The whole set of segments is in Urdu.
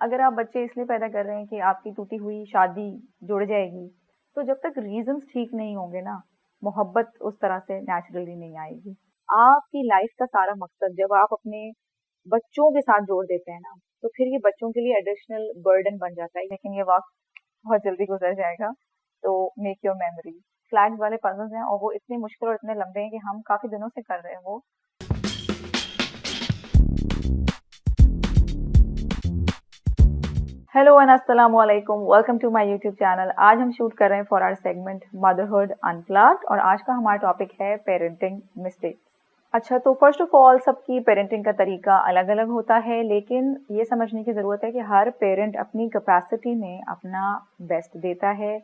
اگر آپ بچے اس لیے پیدا کر رہے ہیں کہ آپ کی ٹوٹی ہوئی شادی جڑ جائے گی، تو جب تک ریزنز ٹھیک نہیں ہوں گے نا، محبت اس طرح سے نیچرلی نہیں آئے گی. آپ کی لائف کا سارا مقصد جب آپ اپنے بچوں کے ساتھ جوڑ دیتے ہیں نا، تو پھر یہ بچوں کے لیے ایڈیشنل برڈن بن جاتا ہے. لیکن یہ وقت بہت جلدی گزر جائے گا. تو میک یور میموری. فلیگز والے پزلز ہیں اور وہ اتنے مشکل اور اتنے لمبے ہیں کہ ہم کافی دنوں سے کر رہے ہیں وہ. ہیلو اینڈ السلام علیکم، welcome to my YouTube channel. آج ہم شوٹ کر رہے ہیں for our segment motherhood unplugged, اور آج کا ہمارا ٹاپک ہے پیرنٹنگ مسٹیکس. اچھا، تو فرسٹ آف آل سب کی پیرنٹنگ کا طریقہ الگ الگ ہوتا ہے، لیکن یہ سمجھنے کی ضرورت ہے کہ ہر پیرنٹ اپنی کیپیسٹی میں اپنا بیسٹ دیتا ہے.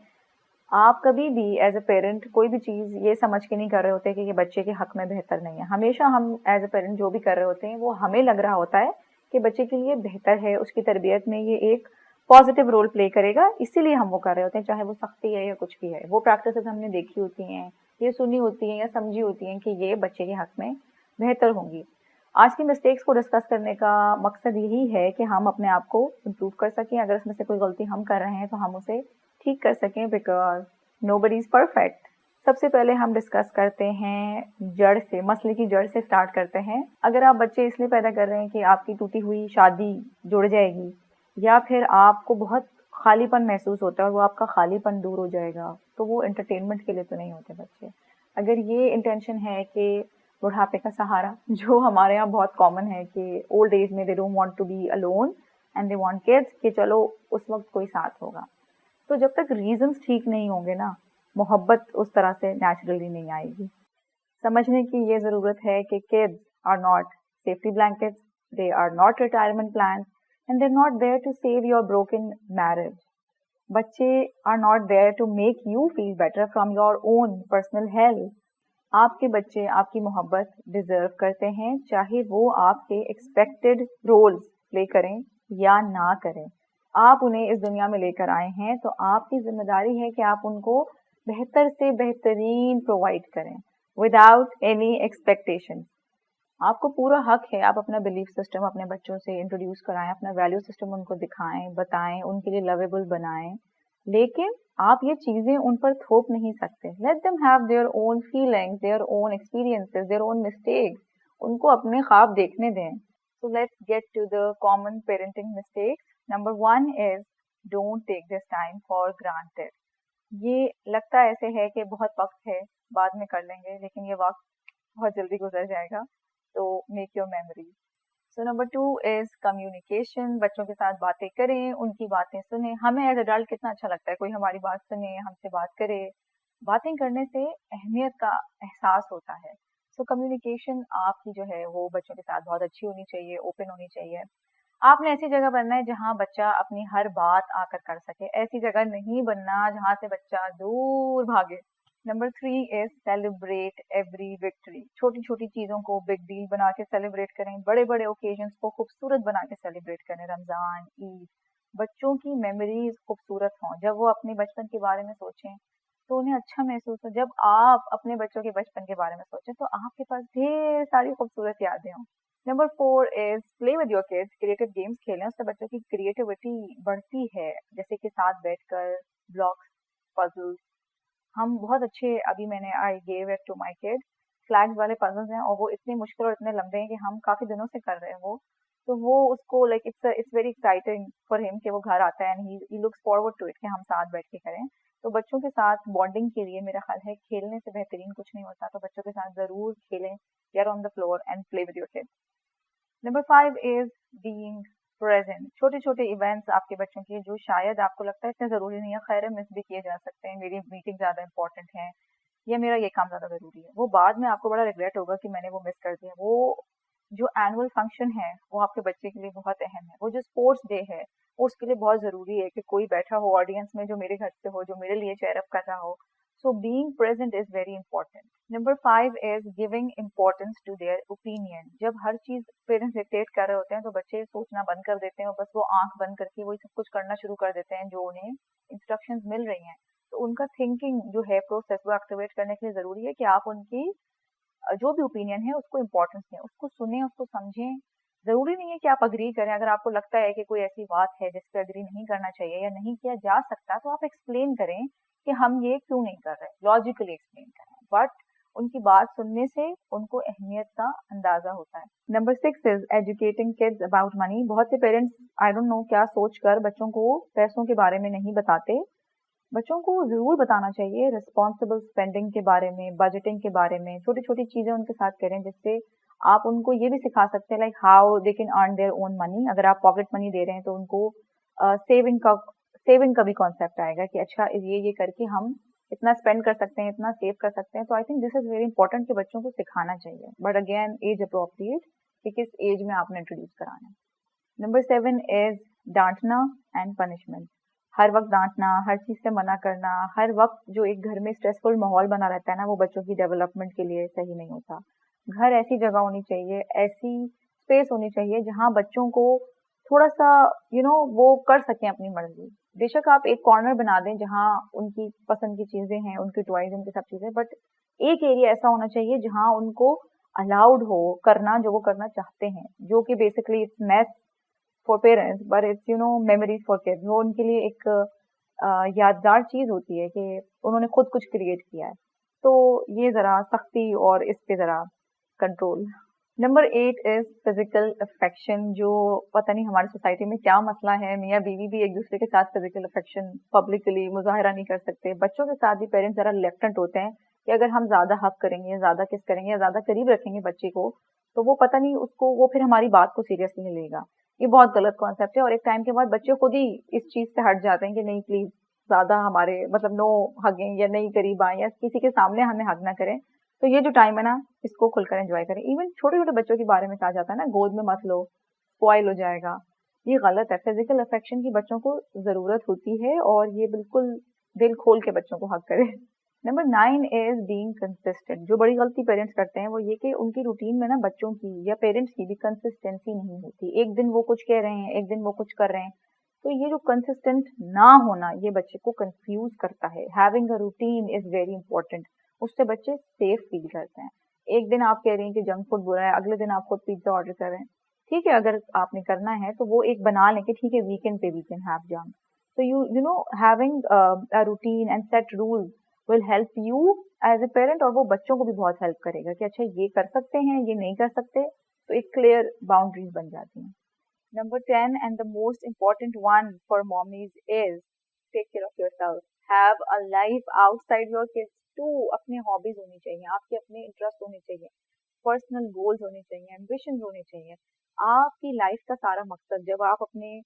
آپ کبھی بھی ایز اے پیرنٹ کوئی بھی چیز یہ سمجھ کے نہیں کر رہے ہوتے کہ یہ بچے کے حق میں بہتر نہیں ہے. ہمیشہ ہم ایز اے پیرنٹ جو بھی کر رہے ہوتے ہیں وہ ہمیں لگ رہا ہوتا ہے کہ بچے کے لیے بہتر ہے، اس کی تربیت میں یہ ایک پازیٹیو رول پلے کرے گا، اسی لیے ہم وہ کر رہے ہوتے ہیں، چاہے وہ سختی ہے یا کچھ بھی ہے. وہ پریکٹسز ہم نے دیکھی ہوتی ہیں، یہ سنی ہوتی ہیں یا سمجھی ہوتی ہیں کہ یہ بچے کے حق میں بہتر ہوں گی. آج کی مسٹیکس کو ڈسکس کرنے کا مقصد یہی ہے کہ ہم اپنے آپ کو امپروو کر سکیں. اگر اس میں سے کوئی غلطی ہم کر رہے ہیں تو ہم اسے ٹھیک کر سکیں، because no body is perfect. سب سے پہلے ہم ڈسکس کرتے ہیں جڑ سے، مسئلے کی جڑ سے سٹارٹ کرتے ہیں. اگر آپ بچے اس لیے پیدا کر رہے ہیں کہ آپ کی ٹوٹی ہوئی شادی جڑ جائے گی، یا پھر آپ کو بہت خالی پن محسوس ہوتا ہے اور وہ آپ کا خالی پن دور ہو جائے گا، تو وہ انٹرٹینمنٹ کے لیے تو نہیں ہوتے بچے. اگر یہ انٹینشن ہے کہ بڑھاپے کا سہارا، جو ہمارے یہاں بہت کامن ہے کہ اولڈ ایج میں they don't want to be alone and they want kids, کہ چلو اس وقت کوئی ساتھ ہوگا، تو جب تک ریزنز ٹھیک نہیں ہوں گے نا، محبت اس طرح سے نیچرلی نہیں آئے گی. سمجھنے کی یہ ضرورت ہے کہ kids are not safety blankets, they are not retirement plans, and they're not there to save your broken marriage. بچے are not there to make you feel better from your own personal hell. آپ کے بچے آپ کی محبت ڈیزرو کرتے ہیں، چاہے وہ آپ کے ایکسپیکٹڈ رولز پلے کریں یا نہ کریں. آپ انہیں اس دنیا میں لے کر آئے ہیں تو آپ کی ذمہ داری ہے کہ آپ ان کو بہتر سے بہترین پرووائڈ کریں وداؤٹ اینی ایکسپیکٹیشن. آپ کو پورا حق ہے آپ اپنا بلیف سسٹم اپنے بچوں سے انٹروڈیوس کرائیں، اپنا ویلیو سسٹم ان کو دکھائیں، بتائیں، ان کے لیے لویبل بنائیں، لیکن آپ یہ چیزیں ان پر تھوپ نہیں سکتے. Let them have their own feelings, their own experiences, their own mistakes. ان کو اپنے خواب دیکھنے دیں. So let's get to the common parenting mistakes. Number one is don't take this time for granted. یہ لگتا ایسے ہے کہ بہت وقت ہے، بعد میں کر لیں گے، لیکن یہ وقت بہت جلدی گزر جائے گا. تو make your memory. So number 2 is communication. بچوں کے ساتھ باتیں کریں، ان کی باتیں سنیں. ہمیں ایز اڈلٹ کتنا اچھا لگتا ہے کوئی ہماری بات سنے، ہم سے بات کرے. باتیں کرنے سے اہمیت کا احساس ہوتا ہے. سو کمیونیکیشن آپ کی جو ہے وہ بچوں کے ساتھ بہت اچھی ہونی چاہیے، اوپن ہونی چاہیے. آپ نے ایسی جگہ بننا ہے جہاں بچہ اپنی ہر بات آ کر سکے. ایسی جگہ نہیں بننا جہاں سے بچہ دور بھاگے. نمبر 3 از سیلیبریٹ ایوری وکٹری. چھوٹی چھوٹی چیزوں کو بگ ڈیل بنا کے سیلیبریٹ کریں، بڑے بڑے اوکیزنس کو خوبصورت بنا کے سیلیبریٹ کریں. رمضان، عید. بچوں کی میموریز خوبصورت ہوں. جب وہ اپنے بچپن کے بارے میں سوچیں تو انہیں اچھا محسوس ہو. جب آپ اپنے بچوں کے بچپن کے بارے میں سوچیں تو آپ کے پاس ڈھیر ساری خوبصورت یادیں ہوں. Number 4 is play with your kids. Creative games کھیلیں، اس سے بچوں کی کریٹیوٹی بڑھتی ہے. جیسے کہ ساتھ بیٹھ کر بلاکس، پزلس. ہم بہت اچھے، ابھی میں نے I gave it to my kid, flags والے پزلز ہیں اور وہ اتنے مشکل اور اتنے لمبے ہیں کہ ہم کافی دنوں سے کر رہے ہیں وہ. تو وہ اس کو like it's very exciting for ہم کہ وہ گھر آتا ہے and he looks forward to it کہ ہم ساتھ بیٹھ کے کریں. تو بچوں کے ساتھ بانڈنگ کے لیے میرا خیال ہے کھیلنے سے بہترین کچھ نہیں ہوتا. تو بچوں کے ساتھ ضرور کھیلیں، get on the floor and play with your kid. Number 5 is being present. چھوٹے چھوٹے ایونٹس آپ کے بچوں کے جو شاید آپ کو لگتا ہے اتنے ضروری نہیں ہے، خیر مس بھی کیے جا سکتے ہیں، میری میٹنگ زیادہ امپورٹنٹ ہے یا میرا یہ کام زیادہ ضروری ہے، وہ بعد میں آپ کو بڑا ریگریٹ ہوگا کہ میں نے وہ مس کر دیا. وہ جو اینول فنکشن ہے وہ آپ کے بچے کے لیے بہت اہم ہے. وہ جو اسپورٹس ڈے ہے وہ اس کے لیے بہت ضروری ہے کہ کوئی بیٹھا ہو آڈینس میں جو میرے گھر سے ہو، جو میرے لیے چیئر اپ کر رہا ہو. So being present is very important. Number 5 is giving importance to their opinion. جب ہر چیز پیرنٹس ڈکٹیٹ کر رہے ہوتے ہیں تو بچے سوچنا بند کر دیتے ہیں اور بس وہ آنکھ بند کر کے وہی سب کچھ کرنا شروع کر دیتے ہیں جو انہیں انسٹرکشنز مل رہی ہیں. تو ان کا تھنکنگ جو ہے پروسیس وہ ایکٹیویٹ کرنے کے لیے ضروری ہے کہ آپ ان کی جو بھی اوپینین ہے اس کو امپورٹینس دیں، اس کو سنیں، اس کو سمجھیں. ضروری نہیں ہے کہ آپ اگری کریں. اگر آپ کو لگتا ہے کہ کوئی ایسی بات ہے جس پہ اگری نہیں کرنا چاہیے یا نہیں کیا جا سکتا تو آپ ایکسپلین کریں کہ ہم یہ کیوں نہیں کر رہے, لاجیکلی ایکسپلین کریں. بٹ ان کی بات سننے سے ان کو اہمیت کا اندازہ ہوتا ہے. Number 6 is educating kids about money. بہت سے پیرنٹس آئی ڈونٹ نو کیا سوچ کر بچوں کو پیسوں کے بارے میں نہیں بتاتے. بچوں کو ضرور بتانا چاہیے ریسپانسبل اسپینڈنگ کے بارے میں, بجٹنگ کے بارے میں. چھوٹی چھوٹی چیزیں ان کے ساتھ کریں جس سے آپ ان کو یہ بھی سکھا سکتے ہیں like how they can earn their own money. اگر آپ پاکٹ منی دے رہے ہیں تو ان کو سیونگ کا بھی کانسیپٹ آئے گا کہ اچھا یہ کر کے ہم اتنا اسپینڈ کر سکتے ہیں, اتنا سیو کر سکتے ہیں. تو I think this is very important کہ بچوں کو سکھانا چاہیے, بٹ اگین ایج اپروپریٹ کہ کس ایج میں آپ نے انٹروڈیوس کرانا ہے. نمبر 7 از ڈانٹنا اینڈ پنشمنٹ. ہر وقت ڈانٹنا, ہر چیز سے منع کرنا, ہر وقت جو ایک گھر میں اسٹریسفل ماحول بنا رہتا ہے نا, وہ بچوں کی ڈیولپمنٹ کے لیے صحیح نہیں ہوتا. گھر ایسی جگہ ہونی چاہیے, ایسی اسپیس ہونی چاہیے جہاں بچوں کو تھوڑا سا وہ کر سکیں اپنی مرضی. بے شک آپ ایک کارنر بنا دیں جہاں ان کی پسند کی چیزیں ہیں, ان کی ٹوائز, ان کی سب چیزیں, بٹ ایک ایریا ایسا ہونا چاہیے جہاں ان کو الاؤڈ ہو کرنا جو وہ کرنا چاہتے ہیں, جو کہ basically it's mess for parents but it's memories for kids. وہ ان کے لیے ایک یادگار چیز ہوتی ہے کہ انہوں نے خود کچھ کریٹ کیا ہے. تو یہ ذرا سختی اور اس پہ ذرا control. Number 8 is physical affection. جو پتہ نہیں ہماری سوسائٹی میں کیا مسئلہ ہے, میاں بیوی بھی ایک دوسرے کے ساتھ فزیکل افیکشن پبلکلی مظاہرہ نہیں کر سکتے. بچوں کے ساتھ بھی پیرنٹس ذرا ریلیکٹنٹ ہوتے ہیں کہ اگر ہم زیادہ حق کریں گے, زیادہ کس کریں گے, یا زیادہ قریب رکھیں گے بچے کو, تو وہ پتہ نہیں اس کو وہ پھر ہماری بات کو سیریسلی نہیں لے گا. یہ بہت غلط کانسیپٹ ہے, اور ایک ٹائم کے بعد بچے خود ہی اس چیز سے ہٹ جاتے ہیں کہ نہیں پلیز زیادہ ہمارے مطلب نو ہگیں یا نہیں قریب آئیں یا کسی کے سامنے ہمیں ہگ نہ کریں. تو یہ جو ٹائم ہے نا, اس کو کھل کر انجوائے کریں. ایون چھوٹے چھوٹے بچوں کے بارے میں کہا جاتا ہے نا, گود میں مت لو, اسپوائل ہو جائے گا. یہ غلط ہے. فزیکل افیکشن کی بچوں کو ضرورت ہوتی ہے, اور یہ بالکل دل کھول کے بچوں کو حق کرے. Number 9 is being consistent. جو بڑی غلطی پیرنٹس کرتے ہیں وہ یہ کہ ان کی روٹین میں نا بچوں کی یا پیرنٹس کی بھی کنسسٹینسی نہیں ہوتی. ایک دن وہ کچھ کہہ رہے ہیں, ایک دن وہ کچھ کر رہے ہیں. تو یہ جو کنسسٹنٹ نہ ہونا, یہ بچے کو کنفیوز کرتا ہے. Having a routine is very important. اس سے بچے سیف فیل کرتے ہیں. ایک دن آپ کہہ رہی ہیں کہ جنک فوڈ برا ہے, اگلے دن آپ خود پیزا آرڈر کر رہے ہیں. ٹھیک ہے, اگر آپ نے کرنا ہے تو وہ ایک بنا لیں کہ ٹھیک ہے ویکینڈ پہ we can have junk. So having a routine and set rules will help you as a parent, اور وہ بچوں کو بھی بہت ہیلپ کرے گا کہ اچھا یہ کر سکتے ہیں, یہ نہیں کر سکتے. تو ایک کلیئر باؤنڈریز بن جاتی ہیں. Number 10 and the most important one for mommies is take care of yourself. Have a life outside your kids too. اپنے hobbies ہونی چاہیے, آپ کے اپنے انٹرسٹ ہونے چاہیے, پرسنل گولز ہونے چاہیے, ایمبیشنز ہونے چاہیے. آپ کی لائف کا سارا مقصد جب آپ اپنے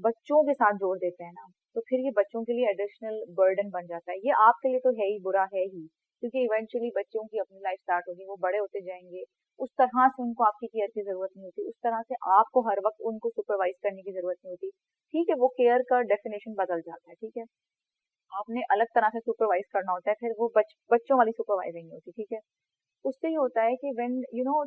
بچوں کے ساتھ جوڑ دیتے ہیں نا, تو پھر یہ بچوں کے لیے ایڈیشنل برڈن بن جاتا ہے. یہ آپ کے لیے تو ہے ہی, برا ہے ہی, کیونکہ ایونچولی بچوں کی اپنی لائف سٹارٹ ہوگی, وہ بڑے ہوتے جائیں گے. اس طرح سے ان کو آپ کی کیئر کی ضرورت نہیں ہوتی, اس طرح سے آپ کو ہر وقت ان کو سپروائز کرنے کی ضرورت نہیں ہوتی. ٹھیک ہے, وہ کیئر کا ڈیفینیشن بدل جاتا ہے. ٹھیک ہے, آپ نے الگ طرح سے سپروائز کرنا ہوتا ہے, پھر وہ بچوں والی سپروائزنگ نہیں ہوتی. ٹھیک ہے, اس سے یہ ہوتا ہے کہ وین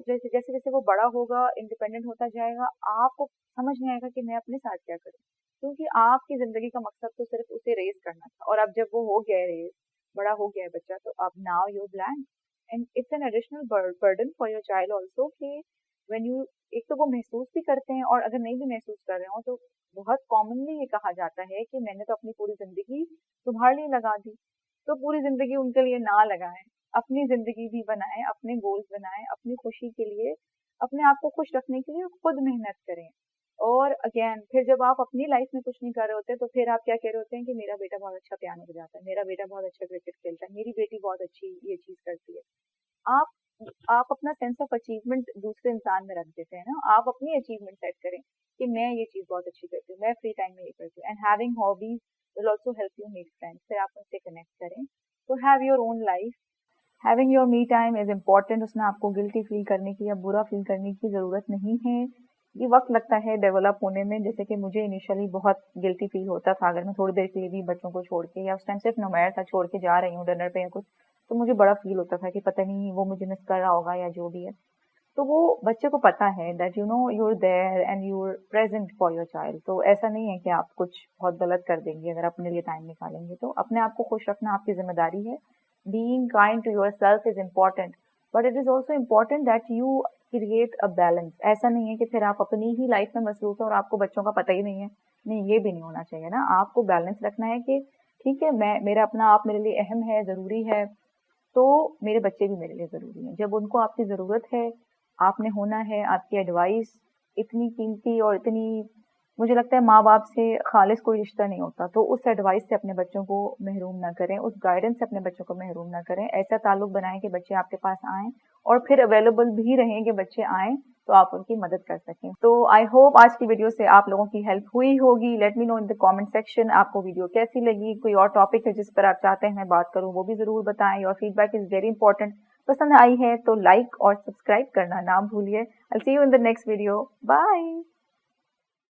جیسے جیسے وہ بڑا ہوگا, انڈیپینڈنٹ ہوتا جائے گا, آپ کو سمجھ نہیں آئے گا کہ میں اپنے ساتھ کیا کروں, کیونکہ آپ کی زندگی کا مقصد تو صرف اسے ریز کرنا تھا. اور اب جب وہ ہو گیا ہے ریز, بڑا ہو گیا ہے بچہ, تو اب now you blank and it's an additional burden for your child also. کہ وین یو ایک تو وہ محسوس بھی کرتے ہیں, اور اگر نہیں بھی محسوس کر رہے ہوں تو بہت کامنلی یہ کہا جاتا ہے کہ میں نے تو اپنی پوری زندگی تمہارے لیے لگا دی. تو پوری زندگی ان کے لیے نہ لگائیں, اپنی زندگی بھی بنائیں, اپنے گولز بنائیں, اپنی خوشی کے لیے, اپنے آپ کو خوش رکھنے کے لیے خود محنت کریں. اور اگین پھر جب آپ اپنی لائف میں کچھ نہیں کر رہے ہوتے تو پھر آپ کیا کہہ رہے ہوتے ہیں کہ میرا بیٹا بہت اچھا پیانو بجاتا ہے, میرا بیٹا بہت اچھا کرکٹ کھیلتا ہے, میری بیٹی بہت اچھی یہ چیز کرتی ہے. آپ اپنا سینس آف اچیومنٹ دوسرے انسان میں رکھ دیتے ہیں نا. آپ اپنی اچیومنٹ سیٹ کریں کہ میں یہ چیز بہت اچھی کرتی ہوں, میں فری ٹائم میں یہ کرتی ہوں. And having hobbies will also help you make friends. پھر آپ ان سے کنیکٹ کریں. تو have your own life. Having your me time is important. اس میں آپ کو گلٹی فیل کرنے کی یا برا فیل کرنے کی ضرورت نہیں ہے. یہ وقت لگتا ہے ڈیولپ ہونے میں. جیسے کہ مجھے انیشلی بہت گلٹی فیل ہوتا تھا اگر میں تھوڑی دیر کے لیے بھی بچوں کو چھوڑ کے, یا اس ٹائم صرف نمیر تھا چھوڑ کے جا رہی ہوں ڈنر پہ یا کچھ, تو مجھے بڑا فیل ہوتا تھا کہ پتہ نہیں وہ مجھے مس کر رہا ہوگا یا جو بھی ہے. تو وہ بچے کو پتا ہے that you are there and you are present for your child. تو ایسا نہیں ہے کہ آپ کچھ بہت غلط کر دیں گے اگر اپنے لیے ٹائم نکالیں گے. تو اپنے آپ کو خوش رکھنا آپ کی ذمہ داری ہے. Being kind to yourself is important. But it is also important that you create a balance. ایسا نہیں ہے کہ پھر آپ اپنی ہی لائف میں مصروف ہیں اور آپ کو بچوں کا پتہ ہی نہیں ہے. نہیں, یہ بھی نہیں ہونا چاہیے نا. آپ کو بیلنس رکھنا ہے کہ ٹھیک ہے میرا اپنا آپ میرے لیے اہم ہے, ضروری ہے, تو میرے بچے بھی میرے لیے ضروری ہیں. جب ان کو آپ کی ضرورت ہے, آپ نے ہونا ہے, آپ کی ایڈوائس اتنی قیمتی اور اتنی, مجھے لگتا ہے ماں باپ سے خالص کوئی رشتہ نہیں ہوتا, تو اس ایڈوائس سے اپنے بچوں کو محروم نہ کریں, اس گائیڈنس سے اپنے بچوں کو محروم نہ کریں. ایسا تعلق بنائیں کہ بچے آپ کے پاس آئیں اور پھر اویلیبل بھی رہیں کہ بچے آئیں تو آپ ان کی مدد کر سکیں. تو آئی ہوپ آج کی ویڈیو سے آپ لوگوں کی ہیلپ ہوئی ہوگی. Let me know in the comment section آپ کو ویڈیو کیسی لگی. کوئی اور ٹاپک ہے جس پر آپ چاہتے ہیں میں بات کروں, وہ بھی ضرور بتائیں. Your feedback is very important. پسند آئی ہے تو لائک اور سبسکرائب کرنا نہ بھولیے. I'll see you in the next video. Bye.